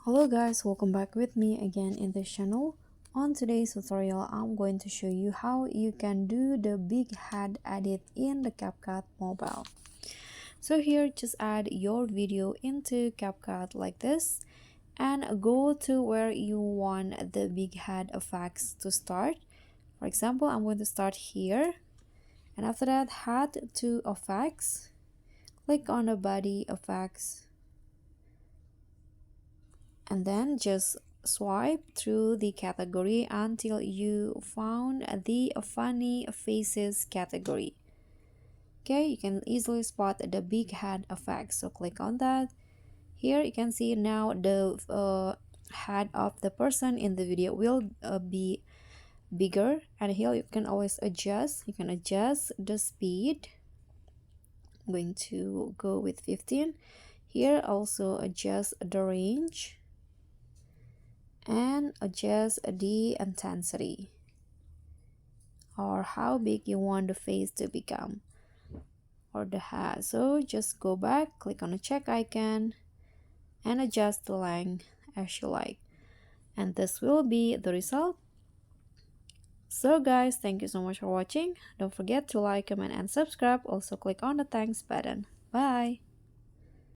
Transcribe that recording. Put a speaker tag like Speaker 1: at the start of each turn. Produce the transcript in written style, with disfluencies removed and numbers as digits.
Speaker 1: Hello guys, welcome back with me again in this channel. On today's tutorial, I'm going to show you how you can do the big head edit in the CapCut mobile. So here, just add your video into CapCut like this and go to where you want the big head effects to start. For example, I'm going to start here, and after that, head to effects, click on the body effects, and then just swipe through the category until you found the funny faces category. Okay, you can easily spot the big head effect, so click on that. Here you can see now the head of the person in the video will be bigger, and here you can always adjust. You can adjust the speed. I'm going to go with 15. Here also adjust the range and adjust the intensity or how big you want the face to become or the head. So just go back, click on the check icon and adjust the length as you like, and this will be the result. So guys, thank you so much for watching. Don't forget to like, comment and subscribe. Also click on the thanks button. Bye.